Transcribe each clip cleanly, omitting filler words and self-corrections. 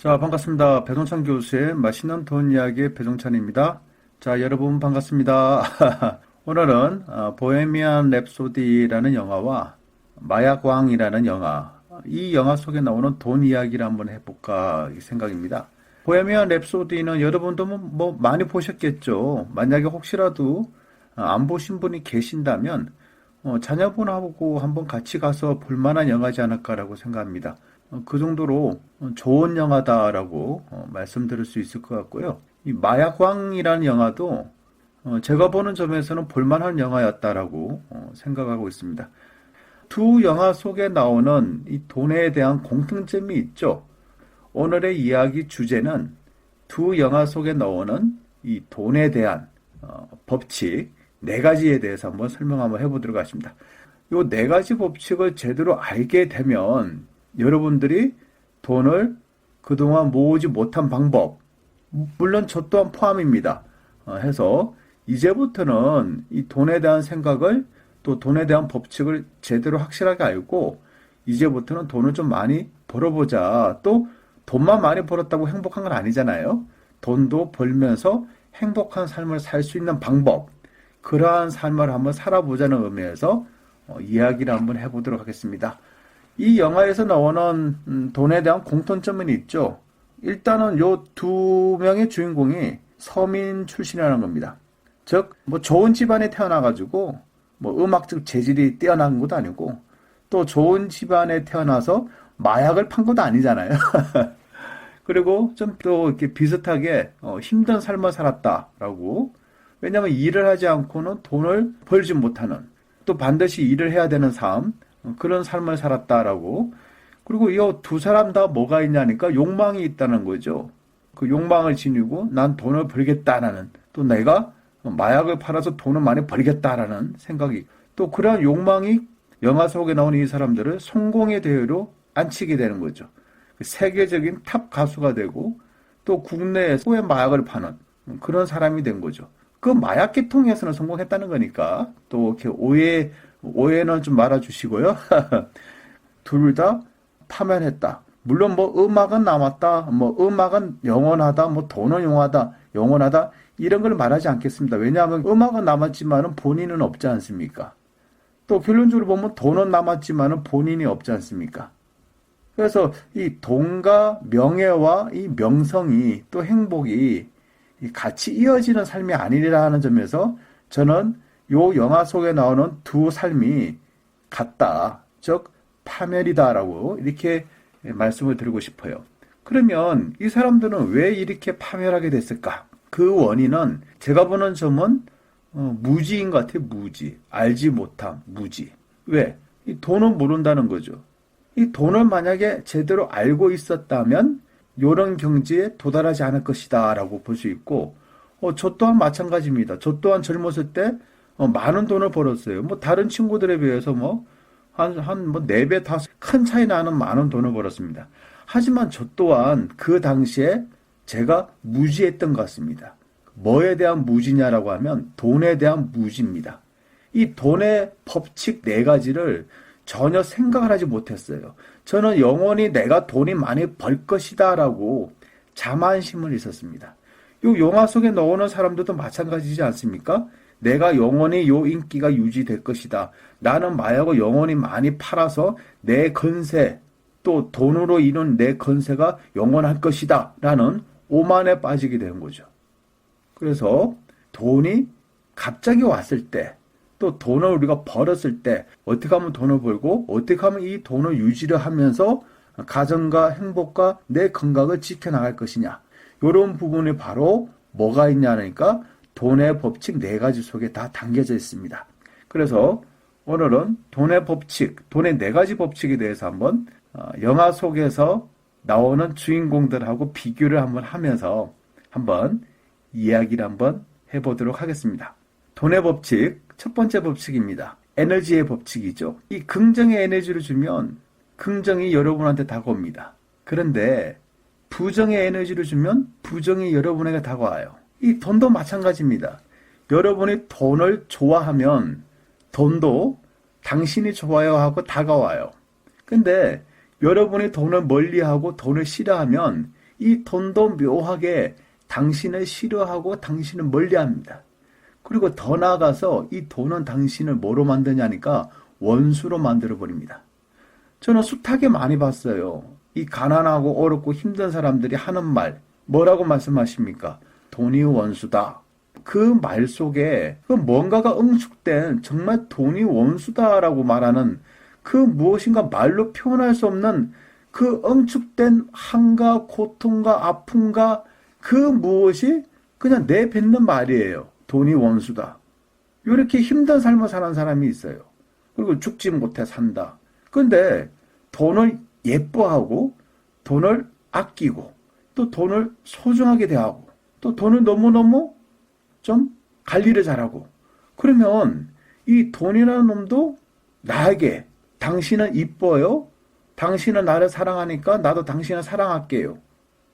자, 반갑습니다. 배동찬 교수의 맛있는 돈 이야기의 배동찬입니다. 자, 여러분 반갑습니다. 오늘은 보헤미안 랩소디라는 영화와 마약왕이라는 영화, 이 영화 속에 나오는 돈 이야기를 한번 해볼까 생각입니다. 보헤미안 랩소디는 여러분도 뭐 많이 보셨겠죠. 만약에 혹시라도 안 보신 분이 계신다면 자녀분하고 한번 같이 가서 볼만한 영화지 않을까라고 생각합니다. 그 정도로 좋은 영화다라고 말씀드릴 수 있을 것 같고요. 이 마약왕이라는 영화도 제가 보는 점에서는 볼만한 영화였다라고 생각하고 있습니다. 두 영화 속에 나오는 이 돈에 대한 공통점이 있죠. 오늘의 이야기 주제는 두 영화 속에 나오는 이 돈에 대한 법칙 네 가지에 대해서 한번 설명 한번 해보도록 하겠습니다. 이 네 가지 법칙을 제대로 알게 되면 여러분들이 돈을 그동안 모으지 못한 방법, 물론 저 또한 포함입니다. 해서 이제부터는 이 돈에 대한 생각을 또 돈에 대한 법칙을 제대로 확실하게 알고 이제부터는 돈을 좀 많이 벌어보자. 또 돈만 많이 벌었다고 행복한 건 아니잖아요. 돈도 벌면서 행복한 삶을 살 수 있는 방법, 그러한 삶을 한번 살아보자는 의미에서 이야기를 한번 해보도록 하겠습니다. 이 영화에서 나오는 돈에 대한 공통점은 있죠. 일단은 요 두 명의 주인공이 서민 출신이라는 겁니다. 즉, 뭐 좋은 집안에 태어나가지고 뭐 음악적 재질이 뛰어난 것도 아니고 또 좋은 집안에 태어나서 마약을 판 것도 아니잖아요. 그리고 좀 또 이렇게 비슷하게 힘든 삶을 살았다라고. 왜냐하면 일을 하지 않고는 돈을 벌지 못하는, 또 반드시 일을 해야 되는 삶, 그런 삶을 살았다라고. 그리고 이 두 사람 다 뭐가 있냐니까 욕망이 있다는 거죠. 그 욕망을 지니고 난 돈을 벌겠다라는, 또 내가 마약을 팔아서 돈을 많이 벌겠다라는 생각이, 또 그러한 욕망이 영화 속에 나오는 이 사람들을 성공의 대회로 앉히게 되는 거죠. 세계적인 탑 가수가 되고 또 국내에서 마약을 파는 그런 사람이 된 거죠. 그 마약 계통에서는 성공했다는 거니까 또 이렇게 오해는 좀 말아주시고요. 둘 다 파면했다. 물론 뭐 음악은 남았다, 뭐 음악은 영원하다, 뭐 돈은 영원하다 이런 걸 말하지 않겠습니다. 왜냐하면 음악은 남았지만은 본인은 없지 않습니까? 또 결론적으로 보면 돈은 남았지만은 본인이 없지 않습니까? 그래서 이 돈과 명예와 이 명성이 또 행복이 같이 이어지는 삶이 아니라는 점에서 저는 요 영화 속에 나오는 두 삶이 같다. 즉 파멸이다라고 이렇게 말씀을 드리고 싶어요. 그러면 이 사람들은 왜 이렇게 파멸하게 됐을까? 그 원인은 제가 보는 점은 무지인 것 같아요. 무지. 알지 못함. 무지. 왜? 이 돈은 모른다는 거죠. 이 돈을 만약에 제대로 알고 있었다면 이런 경지에 도달하지 않을 것이다 라고 볼 수 있고, 저 또한 마찬가지입니다. 저 또한 젊었을 때 많은 돈을 벌었어요. 뭐 다른 친구들에 비해서 뭐 한 4배, 5배 큰 차이 나는 많은 돈을 벌었습니다. 하지만 저 또한 그 당시에 제가 무지했던 것 같습니다. 뭐에 대한 무지냐라고 하면 돈에 대한 무지입니다. 이 돈의 법칙 네 가지를 전혀 생각을 하지 못했어요. 저는 영원히 내가 돈이 많이 벌 것이다 라고 자만심을 있었습니다. 이 영화 속에 나오는 사람들도 마찬가지지 않습니까? 내가 영원히 요 인기가 유지될 것이다. 나는 마약을 영원히 많이 팔아서 내 건세, 또 돈으로 이룬 내 건세가 영원할 것이다 라는 오만에 빠지게 된 거죠. 그래서 돈이 갑자기 왔을 때, 또 돈을 우리가 벌었을 때 어떻게 하면 돈을 벌고 어떻게 하면 이 돈을 유지를 하면서 가정과 행복과 내 건강을 지켜나갈 것이냐, 이런 부분이 바로 뭐가 있냐니까 돈의 법칙 네 가지 속에 다 담겨져 있습니다. 그래서 오늘은 돈의 법칙, 돈의 네 가지 법칙에 대해서 한번 영화 속에서 나오는 주인공들하고 비교를 한번 하면서 한번 이야기를 한번 해보도록 하겠습니다. 돈의 법칙, 첫 번째 법칙입니다. 에너지의 법칙이죠. 이 긍정의 에너지를 주면 긍정이 여러분한테 다가옵니다. 그런데 부정의 에너지를 주면 부정이 여러분에게 다가와요. 이 돈도 마찬가지입니다. 여러분이 돈을 좋아하면 돈도 당신이 좋아요 하고 다가와요. 근데 여러분이 돈을 멀리하고 돈을 싫어하면 이 돈도 묘하게 당신을 싫어하고 당신을 멀리합니다. 그리고 더 나아가서 이 돈은 당신을 뭐로 만드냐니까 원수로 만들어버립니다. 저는 숱하게 많이 봤어요. 이 가난하고 어렵고 힘든 사람들이 하는 말, 뭐라고 말씀하십니까? 돈이 원수다. 그 말 속에 그 뭔가가 응축된 정말 돈이 원수다라고 말하는 그 무엇인가 말로 표현할 수 없는 그 응축된 한가, 고통과 아픔과 그 무엇이 그냥 내뱉는 말이에요. 돈이 원수다. 이렇게 힘든 삶을 사는 사람이 있어요. 그리고 죽지 못해 산다. 근데 돈을 예뻐하고 돈을 아끼고 또 돈을 소중하게 대하고 또 돈을 너무너무 좀 관리를 잘하고 그러면 이 돈이라는 놈도 나에게 당신은 이뻐요. 당신은 나를 사랑하니까 나도 당신을 사랑할게요.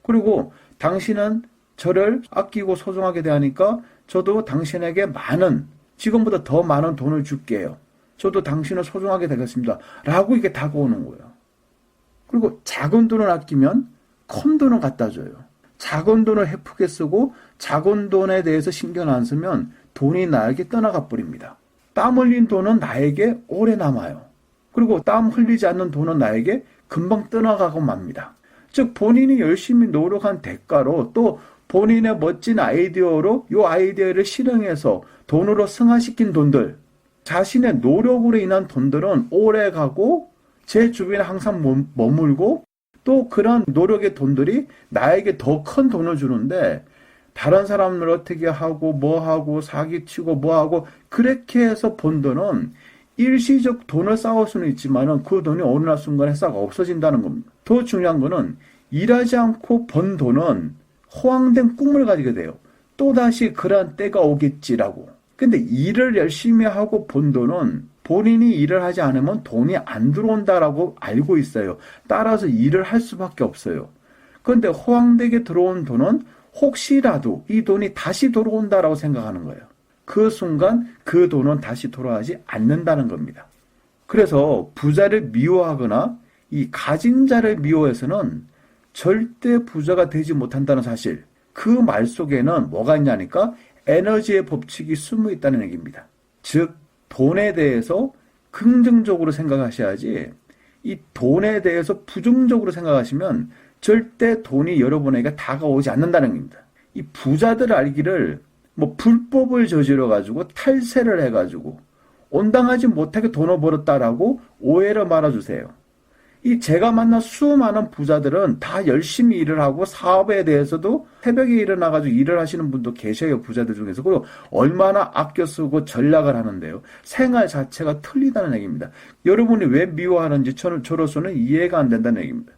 그리고 당신은 저를 아끼고 소중하게 대하니까 저도 당신에게 지금보다 더 많은 돈을 줄게요. 저도 당신을 소중하게 되겠습니다. 라고 이게 다가오는 거예요. 그리고 작은 돈을 아끼면 큰 돈을 갖다 줘요. 작은 돈을 헤프게 쓰고 작은 돈에 대해서 신경 안 쓰면 돈이 나에게 떠나가 버립니다. 땀 흘린 돈은 나에게 오래 남아요. 그리고 땀 흘리지 않는 돈은 나에게 금방 떠나가고 맙니다. 즉 본인이 열심히 노력한 대가로 또 본인의 멋진 아이디어로 이 아이디어를 실행해서 돈으로 승화시킨 돈들, 자신의 노력으로 인한 돈들은 오래 가고 제 주변에 항상 머물고 또 그런 노력의 돈들이 나에게 더 큰 돈을 주는데 다른 사람을 어떻게 하고 뭐하고 사기치고 뭐하고 그렇게 해서 번 돈은 일시적 돈을 쌓을 수는 있지만 그 돈이 어느 날 순간에 싹 없어진다는 겁니다. 더 중요한 거는 일하지 않고 번 돈은 허황된 꿈을 가지게 돼요. 또다시 그런 때가 오겠지라고. 근데 일을 열심히 하고 번 돈은 본인이 일을 하지 않으면 돈이 안 들어온다라고 알고 있어요. 따라서 일을 할 수밖에 없어요. 그런데 허황되게 들어온 돈은 혹시라도 이 돈이 다시 들어온다라고 생각하는 거예요. 그 순간 그 돈은 다시 돌아가지 않는다는 겁니다. 그래서 부자를 미워하거나 이 가진 자를 미워해서는 절대 부자가 되지 못한다는 사실, 그 말 속에는 뭐가 있냐니까 에너지의 법칙이 숨어 있다는 얘기입니다. 즉 돈에 대해서 긍정적으로 생각하셔야지 이 돈에 대해서 부정적으로 생각하시면 절대 돈이 여러분에게 다가오지 않는다는 겁니다. 이 부자들 알기를 불법을 저질러 가지고 탈세를 해 가지고 온당하지 못하게 돈을 벌었다라고 오해를 말아주세요. 이 제가 만난 수많은 부자들은 다 열심히 일을 하고 사업에 대해서도 새벽에 일어나 가지고 일을 하시는 분도 계셔요. 부자들 중에서. 그리고 얼마나 아껴 쓰고 전략을 하는데요. 생활 자체가 틀리다는 얘기입니다. 여러분이 왜 미워하는지 저로서는 이해가 안 된다는 얘기입니다.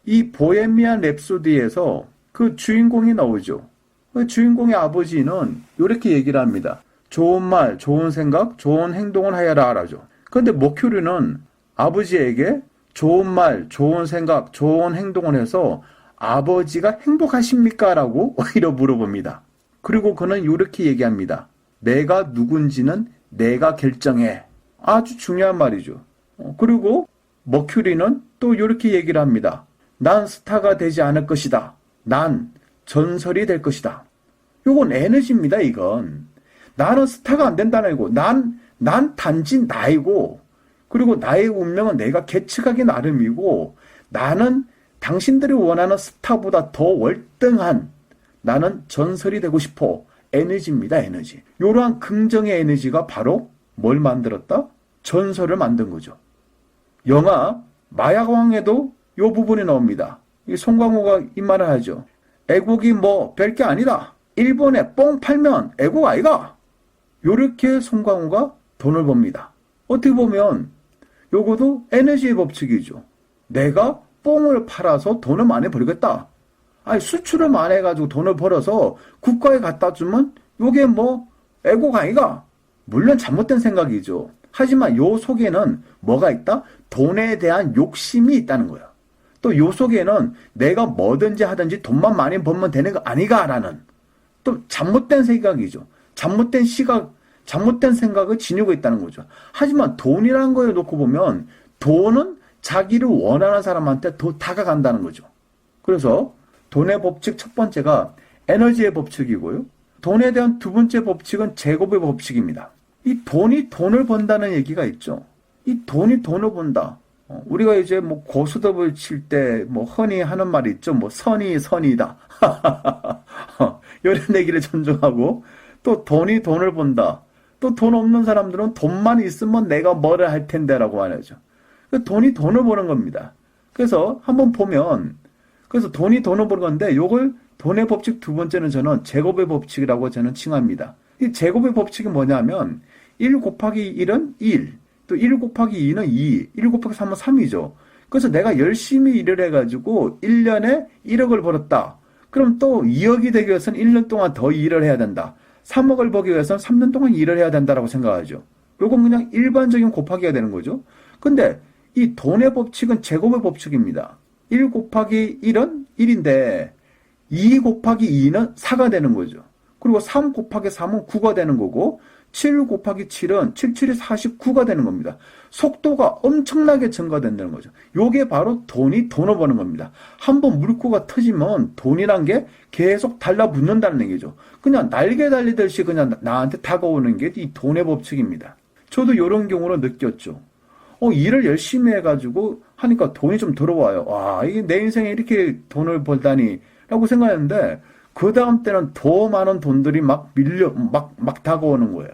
이 보헤미안 랩소디에서 그 주인공이 나오죠. 그 주인공의 아버지는 이렇게 얘기를 합니다. 좋은 말, 좋은 생각, 좋은 행동을 하여라 라죠. 그런데 머큐리는 아버지에게 좋은 말, 좋은 생각, 좋은 행동을 해서 아버지가 행복하십니까? 라고 오히려 물어봅니다. 그리고 그는 이렇게 얘기합니다. 내가 누군지는 내가 결정해. 아주 중요한 말이죠. 그리고 머큐리는 또 이렇게 얘기를 합니다. 난 스타가 되지 않을 것이다. 난 전설이 될 것이다. 이건 에너지입니다, 이건. 나는 스타가 안 된다는 거고, 난 단지 나이고, 그리고 나의 운명은 내가 계측하기 나름이고, 나는 당신들이 원하는 스타보다 더 월등한, 나는 전설이 되고 싶어. 에너지입니다, 에너지. 이러한 긍정의 에너지가 바로 뭘 만들었다? 전설을 만든 거죠. 영화 마약왕에도 이 부분이 나옵니다. 이 송강호가 이 말을 하죠. 애국이 별게 아니다. 일본에 뽕 팔면 애국 아이가. 요렇게 송강호가 돈을 법니다. 어떻게 보면 요것도 에너지의 법칙이죠. 내가 뽕을 팔아서 돈을 많이 벌겠다. 아니 수출을 많이 해가지고 돈을 벌어서 국가에 갖다 주면 요게 애국 아이가. 물론 잘못된 생각이죠. 하지만 요 속에는 뭐가 있다? 돈에 대한 욕심이 있다는 거야. 또 요 속에는 내가 뭐든지 하든지 돈만 많이 벌면 되는 거 아니가라는 또 잘못된 생각이죠. 잘못된 시각, 잘못된 생각을 지니고 있다는 거죠. 하지만 돈이라는 거에 놓고 보면 돈은 자기를 원하는 사람한테 더 다가간다는 거죠. 그래서 돈의 법칙 첫 번째가 에너지의 법칙이고요. 돈에 대한 두 번째 법칙은 제곱의 법칙입니다. 이 돈이 돈을 번다는 얘기가 있죠. 이 돈이 돈을 번다. 우리가 이제 뭐 고스톱을 칠 때 뭐 흔히 하는 말이 있죠. 뭐 선이 선이다. 이런 얘기를 존중하고, 또 돈이 돈을 번다. 또 돈 없는 사람들은 돈만 있으면 내가 뭐를 할 텐데라고 하죠. 돈이 돈을 버는 겁니다. 그래서 한번 보면, 그래서 돈이 돈을 버는 건데, 요걸 돈의 법칙 두 번째는 저는 제곱의 법칙이라고 저는 칭합니다. 이 제곱의 법칙이 뭐냐면 1 곱하기 1은 1, 또 1 곱하기 2는 2, 1 곱하기 3은 3이죠. 그래서 내가 열심히 일을 해가지고 1년에 1억을 벌었다. 그럼 또 2억이 되기 위해서는 1년 동안 더 일을 해야 된다. 3억을 벌기 위해서는 3년 동안 일을 해야 된다라고 생각하죠. 요건 그냥 일반적인 곱하기가 되는 거죠. 근데 이 돈의 법칙은 제곱의 법칙입니다. 1 곱하기 1은 1인데 2 곱하기 2는 4가 되는 거죠. 그리고 3 곱하기 3은 9가 되는 거고 7 곱하기 7은 7, 7이 49가 되는 겁니다. 속도가 엄청나게 증가된다는 거죠. 요게 바로 돈이 돈을 버는 겁니다. 한번 물꼬가 터지면 돈이란 게 계속 달라붙는다는 얘기죠. 그냥 날개 달리듯이 그냥 나한테 다가오는 게 이 돈의 법칙입니다. 저도 이런 경우로 느꼈죠. 일을 열심히 해가지고 하니까 돈이 좀 들어와요. 와, 이게 내 인생에 이렇게 돈을 벌다니 라고 생각했는데 그 다음 때는 더 많은 돈들이 막 다가오는 거예요.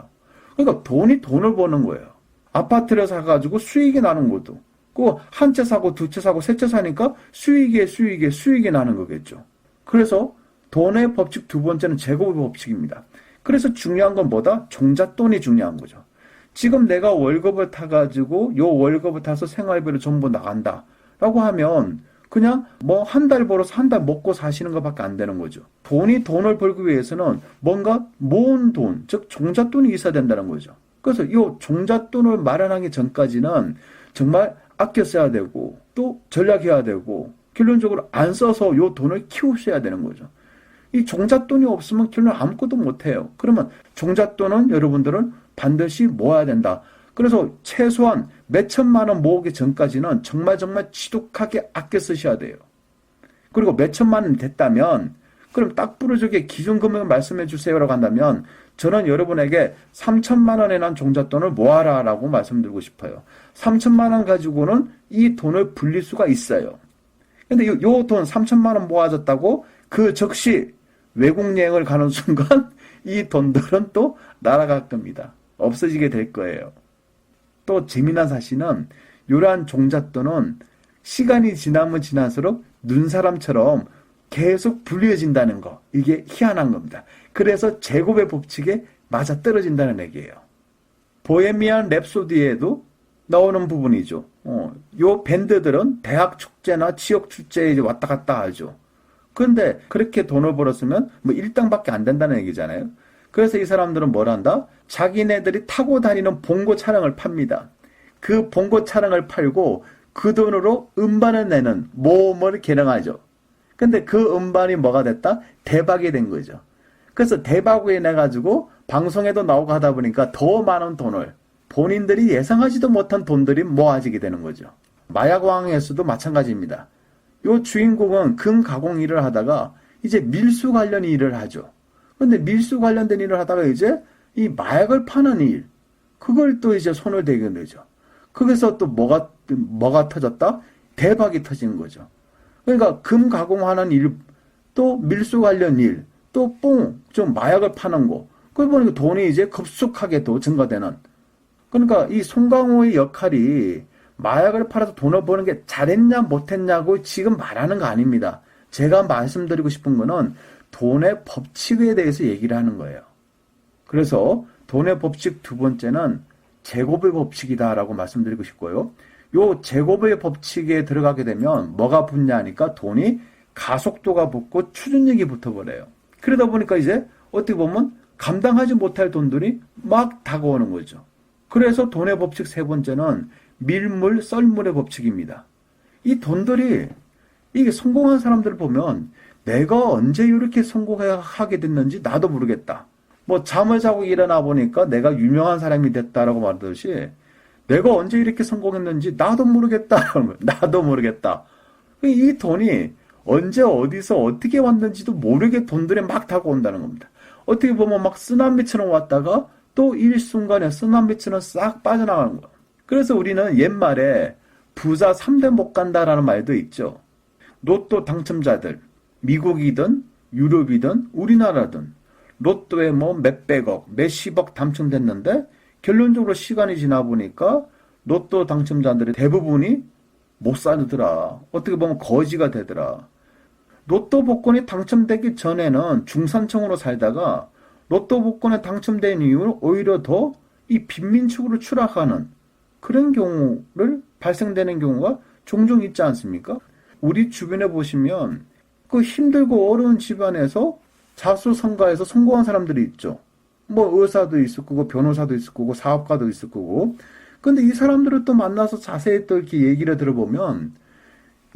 그러니까 돈이 돈을 버는 거예요. 아파트를 사가지고 수익이 나는 것도. 그 한 채 사고 두 채 사고 세 채 사니까 수익이 나는 거겠죠. 그래서 돈의 법칙 두 번째는 제곱의 법칙입니다. 그래서 중요한 건 뭐다? 종잣돈이 중요한 거죠. 지금 내가 월급을 타가지고 요 월급을 타서 생활비를 전부 나간다. 라고 하면 그냥 뭐 한 달 벌어서 한 달 먹고 사시는 것밖에 안 되는 거죠. 돈이 돈을 벌기 위해서는 뭔가 모은 돈, 즉 종잣돈이 있어야 된다는 거죠. 그래서 이 종잣돈을 마련하기 전까지는 정말 아껴 써야 되고 또 전략해야 되고 결론적으로 안 써서 이 돈을 키우셔야 되는 거죠. 이 종잣돈이 없으면 결론 아무것도 못해요. 그러면 종잣돈은 여러분들은 반드시 모아야 된다. 그래서 최소한 몇 천만 원 모으기 전까지는 정말 지독하게 아껴 쓰셔야 돼요. 그리고 몇 천만 원이 됐다면 그럼 딱 부러지게 기준 금액을 말씀해 주세요라고 한다면 저는 여러분에게 3천만 원에 난 종잣돈을 모아라 라고 말씀드리고 싶어요. 3천만 원 가지고는 이 돈을 불릴 수가 있어요. 근데 요 돈 3천만 원 모아졌다고 그 즉시 외국 여행을 가는 순간 이 돈들은 또 날아갈 겁니다. 없어지게 될 거예요. 또 재미난 사실은 이러한 종잣돈은 시간이 지나면 지날수록 눈사람처럼 계속 불리해진다는 거. 이게 희한한 겁니다. 그래서 제곱의 법칙에 맞아떨어진다는 얘기예요. 보헤미안 랩소디에도 나오는 부분이죠. 요 밴드들은 대학 축제나 지역 축제에 왔다 갔다 하죠. 그런데 그렇게 돈을 벌었으면 뭐 일당밖에 안 된다는 얘기잖아요. 그래서 이 사람들은 뭘 한다? 자기네들이 타고 다니는 봉고 차량을 팝니다. 그 봉고 차량을 팔고 그 돈으로 음반을 내는 모험을 개량하죠. 근데 그 음반이 뭐가 됐다? 대박이 된 거죠. 그래서 대박이 내가지고 방송에도 나오고 하다 보니까 더 많은 돈을 본인들이 예상하지도 못한 돈들이 모아지게 되는 거죠. 마약왕에서도 마찬가지입니다. 요 주인공은 금 가공 일을 하다가 이제 밀수 관련 일을 하죠. 근데 밀수 관련된 일을 하다가 이제 이 마약을 파는 일, 그걸 또 이제 손을 대게 되죠. 거기서 또 뭐가 터졌다? 대박이 터진 거죠. 그러니까 금 가공하는 일, 또 밀수 관련 일, 또 좀 마약을 파는 거. 그걸 보니까 돈이 이제 급속하게 또 증가되는. 그러니까 이 송강호의 역할이 마약을 팔아서 돈을 버는 게 잘했냐 못했냐고 지금 말하는 거 아닙니다. 제가 말씀드리고 싶은 거는 돈의 법칙에 대해서 얘기를 하는 거예요. 그래서 돈의 법칙 두 번째는 제곱의 법칙이다라고 말씀드리고 싶고요. 요 제곱의 법칙에 들어가게 되면 뭐가 붙냐 하니까 돈이 가속도가 붙고 추진력이 붙어버려요. 그러다 보니까 이제 어떻게 보면 감당하지 못할 돈들이 막 다가오는 거죠. 그래서 돈의 법칙 세 번째는 밀물, 썰물의 법칙입니다. 이 돈들이 이게 성공한 사람들을 보면 내가 언제 이렇게 성공하게 됐는지 나도 모르겠다. 뭐 잠을 자고 일어나 보니까 내가 유명한 사람이 됐다라고 말하듯이 내가 언제 이렇게 성공했는지 나도 모르겠다. 나도 모르겠다. 이 돈이 언제 어디서 어떻게 왔는지도 모르게 돈들이 막 타고 온다는 겁니다. 어떻게 보면 막 쓰나미처럼 왔다가 또 일순간에 쓰나미처럼 싹 빠져나가는 거예요. 그래서 우리는 옛말에 부자 3대 못 간다라는 말도 있죠. 로또 당첨자들, 미국이든 유럽이든 우리나라든 로또에 뭐 몇백억, 몇십억 당첨됐는데 결론적으로 시간이 지나 보니까 로또 당첨자들의 대부분이 못 살더라. 어떻게 보면 거지가 되더라. 로또 복권이 당첨되기 전에는 중산층으로 살다가 로또 복권에 당첨된 이후로 오히려 더 이 빈민층으로 추락하는 그런 경우를 발생되는 경우가 종종 있지 않습니까? 우리 주변에 보시면 그 힘들고 어려운 집안에서 자수성가해서 성공한 사람들이 있죠. 뭐 의사도 있을 거고 변호사도 있을 거고 사업가도 있을 거고. 근데 이 사람들을 또 만나서 자세히 또 이렇게 얘기를 들어보면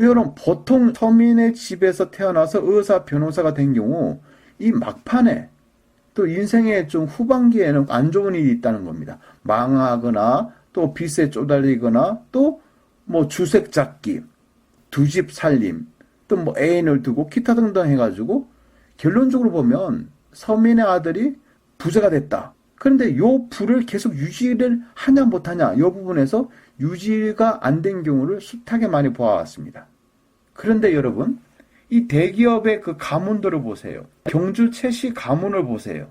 여러분 보통 서민의 집에서 태어나서 의사 변호사가 된 경우 이 막판에 또 인생의 좀 후반기에는 안 좋은 일이 있다는 겁니다. 망하거나 또 빚에 쪼달리거나 또 뭐 주색 잡기, 두 집 살림, 또 뭐 애인을 두고 기타 등등 해가지고 결론적으로 보면 서민의 아들이 부자가 됐다. 그런데 요 부를 계속 유지를 하냐 못하냐 이 부분에서 유지가 안 된 경우를 숱하게 많이 보아왔습니다. 그런데 여러분 이 대기업의 그 가문들을 보세요. 경주 최씨 가문을 보세요.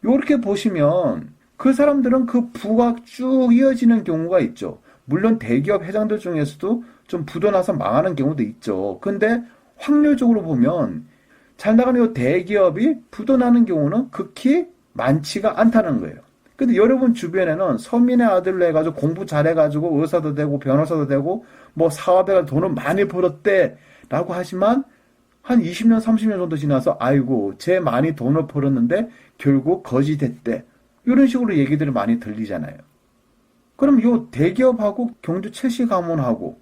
이렇게 보시면 그 사람들은 그 부가 쭉 이어지는 경우가 있죠. 물론 대기업 회장들 중에서도 좀 부도 나서 망하는 경우도 있죠. 근데 확률적으로 보면 잘 나가는 이 대기업이 부도 나는 경우는 극히 많지가 않다는 거예요. 근데 여러분 주변에는 서민의 아들로 해가지고 공부 잘해가지고 의사도 되고 변호사도 되고 뭐 사업에 돈을 많이 벌었대 라고 하지만 한 20년 30년 정도 지나서 아이고 쟤 많이 돈을 벌었는데 결국 거지 됐대 이런 식으로 얘기들이 많이 들리잖아요. 그럼 요 대기업하고 경주 최씨 가문하고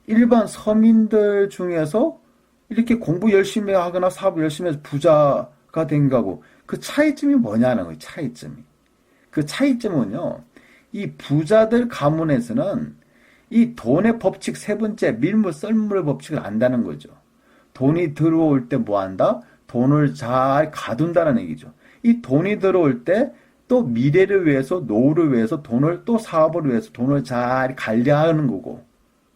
일반 서민들 중에서 이렇게 공부 열심히 하거나 사업 열심히 해서 부자가 된 거하고 그 차이점이 뭐냐는 거예요. 차이점이. 그 차이점은요. 이 부자들 가문에서는 이 돈의 법칙 세 번째 밀물 썰물의 법칙을 안다는 거죠. 돈이 들어올 때 뭐 한다? 돈을 잘 가둔다는 얘기죠. 이 돈이 들어올 때 또 미래를 위해서 노후를 위해서 돈을 또 사업을 위해서 돈을 잘 관리하는 거고.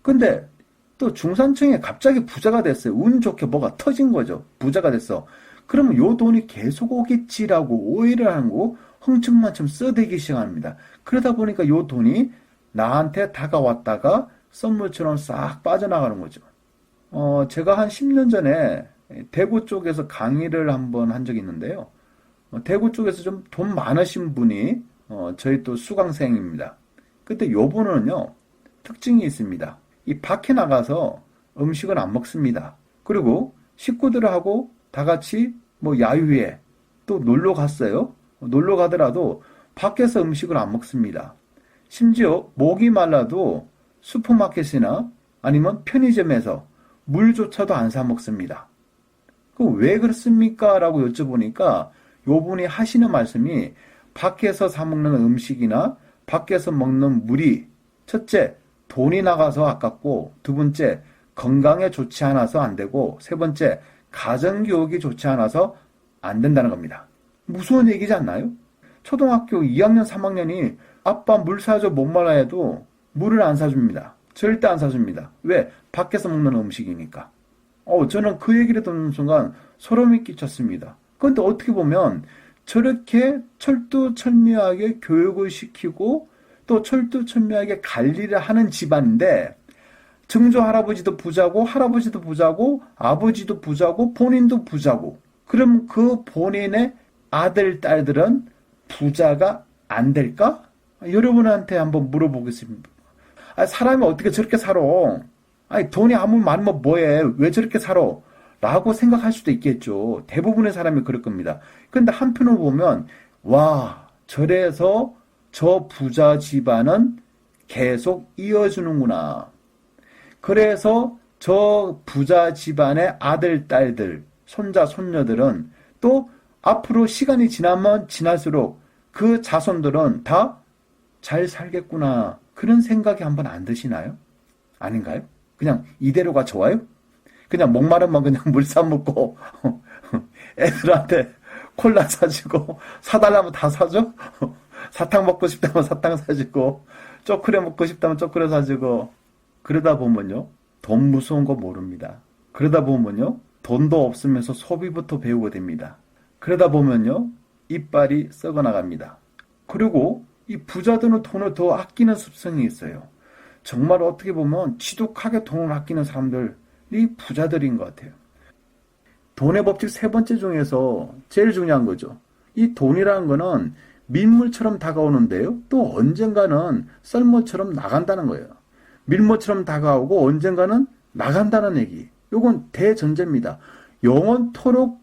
근데 또 중산층에 갑자기 부자가 됐어요. 운 좋게 뭐가 터진 거죠. 부자가 됐어. 그러면 요 돈이 계속 오겠지라고 오해를 하는 거고 흥청만청 써대기 시작합니다. 그러다 보니까 요 돈이 나한테 다가왔다가 썬물처럼 싹 빠져나가는 거죠. 제가 한 10년 전에 대구 쪽에서 강의를 한번 한 적이 있는데요. 대구 쪽에서 좀 돈 많으신 분이 저희 또 수강생입니다. 그때 요분은요 특징이 있습니다. 이 밖에 나가서 음식을 안 먹습니다. 그리고 식구들하고 다 같이 뭐 야유회 또 놀러 갔어요. 놀러 가더라도 밖에서 음식을 안 먹습니다. 심지어 목이 말라도 슈퍼마켓이나 아니면 편의점에서 물조차도 안 사 먹습니다. 그 왜 그렇습니까? 라고 여쭤보니까 요분이 하시는 말씀이 밖에서 사 먹는 음식이나 밖에서 먹는 물이 첫째 돈이 나가서 아깝고 두 번째 건강에 좋지 않아서 안 되고 세 번째 가정교육이 좋지 않아서 안 된다는 겁니다. 무서운 얘기지 않나요? 초등학교 2학년 3학년이 아빠 물 사줘 못 말라 해도 물을 안 사줍니다. 절대 안 사줍니다. 왜? 밖에서 먹는 음식이니까. 저는 그 얘기를 듣는 순간 소름이 끼쳤습니다. 그런데 어떻게 보면 저렇게 철두철미하게 교육을 시키고 또 철두철미하게 관리를 하는 집안인데 증조 할아버지도 부자고 할아버지도 부자고 아버지도 부자고 본인도 부자고 그럼 그 본인의 아들 딸들은 부자가 안 될까? 여러분한테 한번 물어보겠습니다. 사람이 어떻게 저렇게 살아? 돈이 아무리 많으면 뭐해? 왜 저렇게 살아? 라고 생각할 수도 있겠죠. 대부분의 사람이 그럴 겁니다. 그런데 한편으로 보면 와 저래서 저 부자 집안은 계속 이어주는구나. 그래서 저 부자 집안의 아들, 딸들, 손자, 손녀들은 또 앞으로 시간이 지나면 지날수록 그 자손들은 다 잘 살겠구나. 그런 생각이 한번 안 드시나요? 아닌가요? 그냥 이대로가 좋아요? 그냥 목마르면 그냥 물 사 먹고 애들한테 콜라 사주고 사달라면 다 사줘. 사탕 먹고 싶다면 사탕 사주고 초콜릿 먹고 싶다면 초콜릿 사주고 그러다 보면요. 돈 무서운 거 모릅니다. 그러다 보면요. 돈도 없으면서 소비부터 배우게 됩니다. 그러다 보면요. 이빨이 썩어 나갑니다. 그리고 이 부자들은 돈을 더 아끼는 습성이 있어요. 정말 어떻게 보면 지독하게 돈을 아끼는 사람들이 부자들인 것 같아요. 돈의 법칙 세 번째 중에서 제일 중요한 거죠. 이 돈이라는 거는 민물처럼 다가오는데요. 또 언젠가는 썰물처럼 나간다는 거예요. 밀물처럼 다가오고 언젠가는 나간다는 얘기. 이건 대전제입니다. 영원토록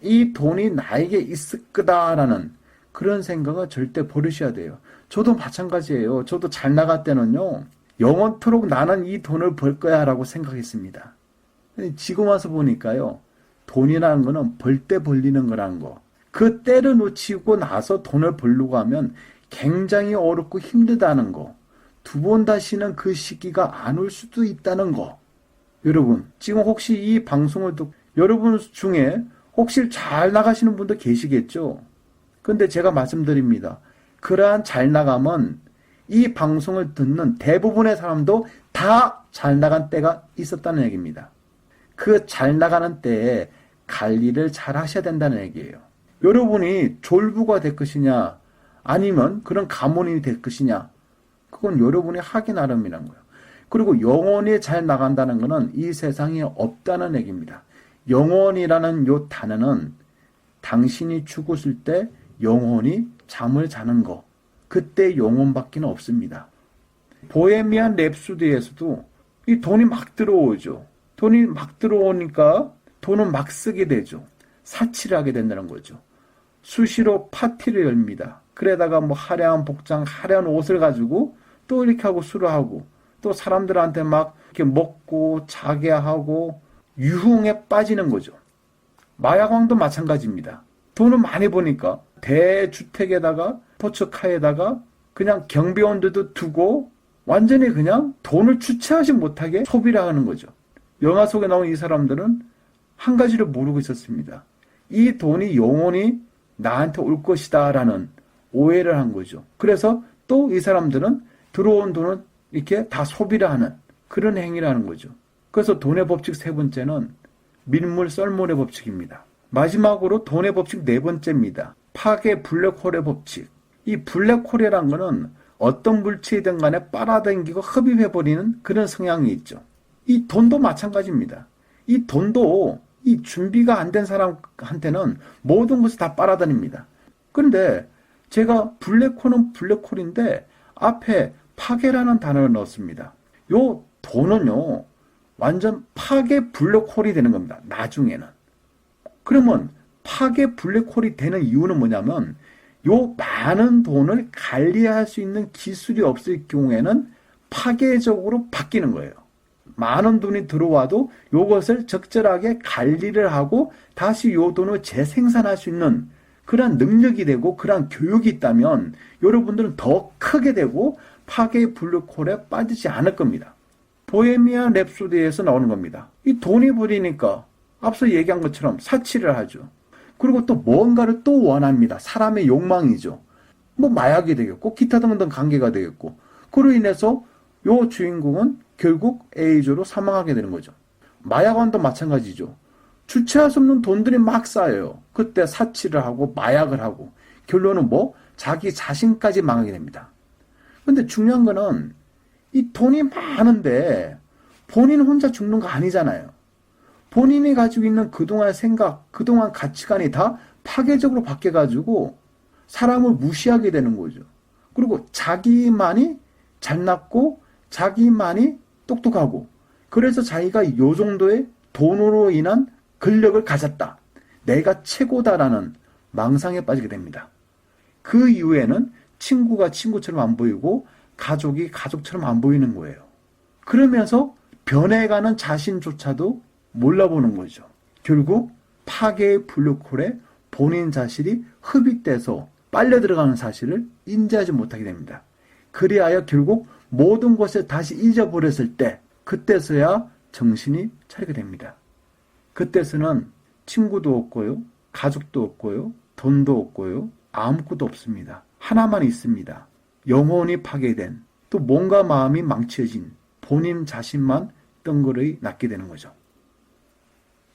이 돈이 나에게 있을 거다라는 그런 생각을 절대 버리셔야 돼요. 저도 마찬가지예요. 저도 잘 나갈 때는요. 영원토록 나는 이 돈을 벌 거야 라고 생각했습니다. 지금 와서 보니까요. 돈이라는 거는 벌 때 벌리는 거라는 거. 그 때를 놓치고 나서 돈을 벌려고 하면 굉장히 어렵고 힘들다는 거. 두 번 다시는 그 시기가 안 올 수도 있다는 거. 여러분, 지금 혹시 이 방송을 듣고 여러분 중에 혹시 잘 나가시는 분도 계시겠죠? 근데 제가 말씀드립니다. 그러한 잘 나감은 이 방송을 듣는 대부분의 사람도 다 잘 나간 때가 있었다는 얘기입니다. 그 잘 나가는 때에 관리를 잘 하셔야 된다는 얘기예요. 여러분이 졸부가 될 것이냐 아니면 그런 가문이 될 것이냐 그건 여러분이 하기 나름이라는 거예요. 그리고 영원히 잘 나간다는 것은 이 세상에 없다는 얘기입니다. 영원이라는 요 단어는 당신이 죽었을 때 영원히 잠을 자는 거 그때 영원밖에 없습니다. 보헤미안 랩소디에서도 이 돈이 막 들어오죠. 돈이 막 들어오니까 돈은 막 쓰게 되죠. 사치를 하게 된다는 거죠. 수시로 파티를 열립니다. 그래다가 뭐 화려한 복장, 화려한 옷을 가지고 또 이렇게 하고 술을 하고 또 사람들한테 막 이렇게 먹고 자게 하고 유흥에 빠지는 거죠. 마약왕도 마찬가지입니다. 돈을 많이 버니까 대주택에다가 포츠카에다가 그냥 경비원들도 두고 완전히 그냥 돈을 주체하지 못하게 소비를 하는 거죠. 영화 속에 나온 이 사람들은 한 가지를 모르고 있었습니다. 이 돈이 영원히 나한테 올 것이다 라는 오해를 한 거죠. 그래서 또 이 사람들은 들어온 돈을 이렇게 다 소비를 하는 그런 행위를 하는 거죠. 그래서 돈의 법칙 세 번째는 밀물 썰물의 법칙입니다. 마지막으로 돈의 법칙 네 번째입니다. 파괴 블랙홀의 법칙. 이 블랙홀이라는 거는 어떤 물체이든 간에 빨아당기고 흡입해버리는 그런 성향이 있죠. 이 돈도 마찬가지입니다. 이 돈도 이 준비가 안 된 사람한테는 모든 것을 다 빨아다닙니다. 그런데 제가 블랙홀은 블랙홀인데 앞에 파괴라는 단어를 넣었습니다. 요 돈은요 완전 파괴 블랙홀이 되는 겁니다. 나중에는. 그러면 파괴 블랙홀이 되는 이유는 뭐냐면 요 많은 돈을 관리할 수 있는 기술이 없을 경우에는 파괴적으로 바뀌는 거예요. 많은 돈이 들어와도 요것을 적절하게 관리를 하고 다시 요 돈을 재생산할 수 있는 그러한 능력이 되고 그러한 교육이 있다면 여러분들은 더 크게 되고 파괴 블랙홀에 빠지지 않을 겁니다. 보헤미안 랩소디에서 나오는 겁니다. 이 돈이 부리니까 앞서 얘기한 것처럼 사치를 하죠. 그리고 또 뭔가를 또 원합니다. 사람의 욕망이죠. 뭐 마약이 되겠고 기타 등등 관계가 되겠고 그로 인해서 요 주인공은 결국 에이즈로 사망하게 되는 거죠. 마약왕도 마찬가지죠. 주체할 수 없는 돈들이 막 쌓여요. 그때 사치를 하고 마약을 하고 결론은 뭐 자기 자신까지 망하게 됩니다. 근데 중요한 거는 이 돈이 많은데 본인 혼자 죽는 거 아니잖아요. 본인이 가지고 있는 그동안의 생각, 그동안 가치관이 다 파괴적으로 바뀌어가지고 사람을 무시하게 되는 거죠. 그리고 자기만이 잘났고 자기만이 똑똑하고 그래서 자기가 요 정도의 돈으로 인한 권력을 가졌다. 내가 최고다라는 망상에 빠지게 됩니다. 그 이후에는 친구가 친구처럼 안 보이고 가족이 가족처럼 안 보이는 거예요. 그러면서 변해가는 자신조차도 몰라보는 거죠. 결국 파괴의 블랙홀에 본인 자신이 흡입돼서 빨려 들어가는 사실을 인지하지 못하게 됩니다. 그리하여 결국 모든 것을 다시 잊어버렸을 때 그때서야 정신이 차리게 됩니다. 그때서는 친구도 없고요, 가족도 없고요, 돈도 없고요, 아무것도 없습니다. 하나만 있습니다. 영혼이 파괴된, 또 몸과 마음이 망쳐진 본인 자신만 덩그러이 남게 되는 거죠.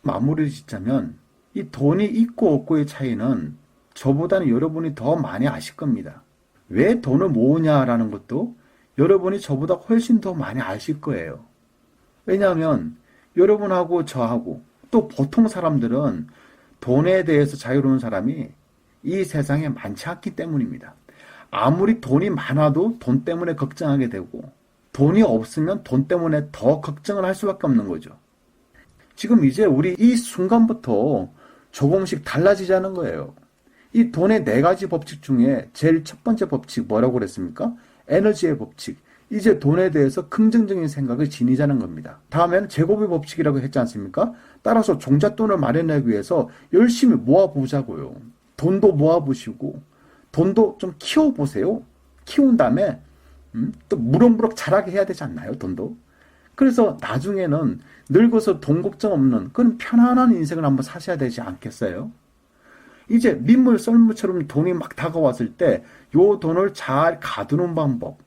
마무리를 짓자면 이 돈이 있고 없고의 차이는 저보다는 여러분이 더 많이 아실 겁니다. 왜 돈을 모으냐라는 것도 여러분이 저보다 훨씬 더 많이 아실 거예요. 왜냐하면 여러분하고 저하고 또 보통 사람들은 돈에 대해서 자유로운 사람이 이 세상에 많지 않기 때문입니다. 아무리 돈이 많아도 돈 때문에 걱정하게 되고 돈이 없으면 돈 때문에 더 걱정을 할 수밖에 없는 거죠. 지금 이제 우리 이 순간부터 조금씩 달라지자는 거예요. 이 돈의 4가지 법칙 중에 제일 첫 번째 법칙 뭐라고 그랬습니까? 에너지의 법칙. 이제 돈에 대해서 긍정적인 생각을 지니자는 겁니다. 다음에는 제곱의 법칙이라고 했지 않습니까? 따라서 종잣돈을 마련하기 위해서 열심히 모아보자고요. 돈도 모아보시고 돈도 좀 키워보세요. 키운 다음에 또 무럭무럭 자라게 해야 되지 않나요? 돈도. 그래서 나중에는 늙어서 돈 걱정 없는 그런 편안한 인생을 한번 사셔야 되지 않겠어요? 이제 민물 썰물처럼 돈이 막 다가왔을 때 요 돈을 잘 가두는 방법,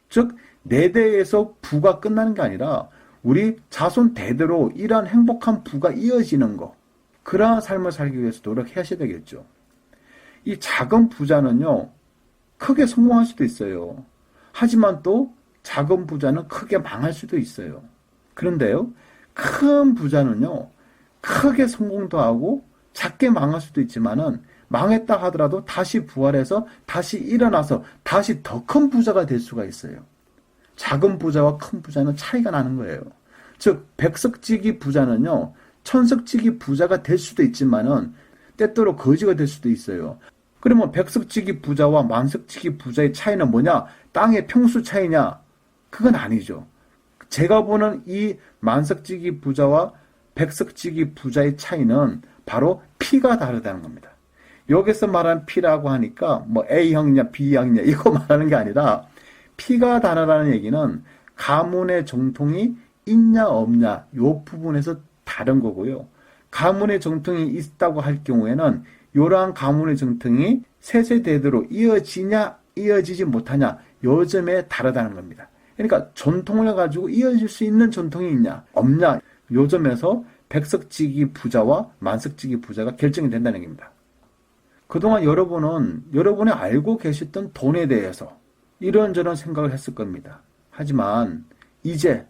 즉 내 대에서 부가 끝나는 게 아니라 우리 자손 대대로 이러한 행복한 부가 이어지는 거, 그러한 삶을 살기 위해서 노력하셔야 되겠죠. 이 작은 부자는요 크게 성공할 수도 있어요. 하지만 또 작은 부자는 크게 망할 수도 있어요. 그런데요 큰 부자는요 크게 성공도 하고 작게 망할 수도 있지만은 망했다 하더라도 다시 부활해서 다시 일어나서 다시 더 큰 부자가 될 수가 있어요. 작은 부자와 큰 부자는 차이가 나는 거예요. 즉 백석지기 부자는요 천석지기 부자가 될 수도 있지만은 때때로 거지가 될 수도 있어요. 그러면 백석지기 부자와 만석지기 부자의 차이는 뭐냐? 땅의 평수 차이냐? 그건 아니죠. 제가 보는 이 만석지기 부자와 백석지기 부자의 차이는 바로 피가 다르다는 겁니다. 여기서 말하는 피라고 하니까 뭐 A형이냐 B형이냐 이거 말하는 게 아니라 피가 다르다는 얘기는 가문의 정통이 있냐 없냐 요 부분에서 다른 거고요. 가문의 정통이 있다고 할 경우에는 이러한 가문의 정통이 세세대대로 이어지냐 이어지지 못하냐 요 점에 다르다는 겁니다. 그러니까 전통을 가지고 이어질 수 있는 전통이 있냐 없냐 요 점에서 백석지기 부자와 만석지기 부자가 결정이 된다는 얘기입니다. 그동안 여러분은 여러분이 알고 계셨던 돈에 대해서 이런저런 생각을 했을 겁니다. 하지만 이제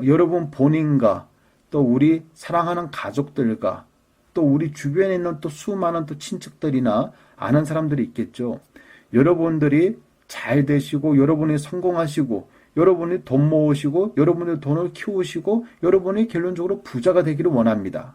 여러분 본인과 또 우리 사랑하는 가족들과 또 우리 주변에 있는 또 수많은 또 친척들이나 아는 사람들이 있겠죠. 여러분들이 잘 되시고 여러분이 성공하시고 여러분이 돈 모으시고 여러분의 돈을 키우시고 여러분이 결론적으로 부자가 되기를 원합니다.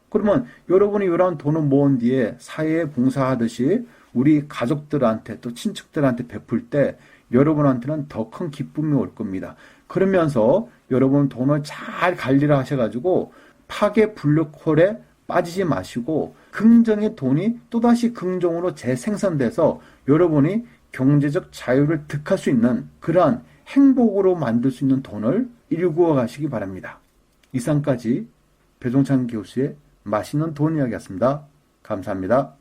그러면 여러분이 이러한 돈을 모은 뒤에 사회에 봉사하듯이 우리 가족들한테 또 친척들한테 베풀 때 여러분한테는 더 큰 기쁨이 올 겁니다. 그러면서 여러분 돈을 잘 관리를 하셔가지고 파괴 블랙홀에 빠지지 마시고 긍정의 돈이 또다시 긍정으로 재생산돼서 여러분이 경제적 자유를 득할 수 있는 그러한 행복으로 만들 수 있는 돈을 일구어 가시기 바랍니다. 이상까지 배종찬 교수의 맛있는 돈 이야기였습니다. 감사합니다.